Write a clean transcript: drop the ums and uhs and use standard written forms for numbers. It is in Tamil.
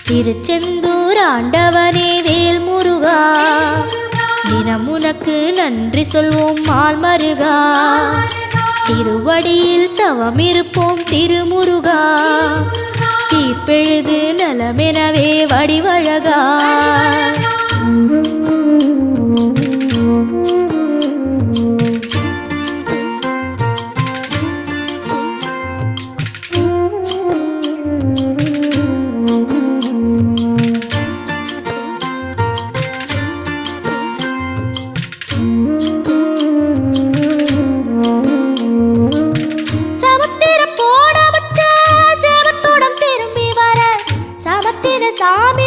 திருச்செந்தூர் ஆண்டவனே வேல் முருகா, தினம் உனக்கு நன்றி சொல்வோம் மால் மருகா. திருவடியில் தவம் இருப்போம் திருமுருகா, தீப்பெழுது நலமெனவே வடிவழகா. சாமி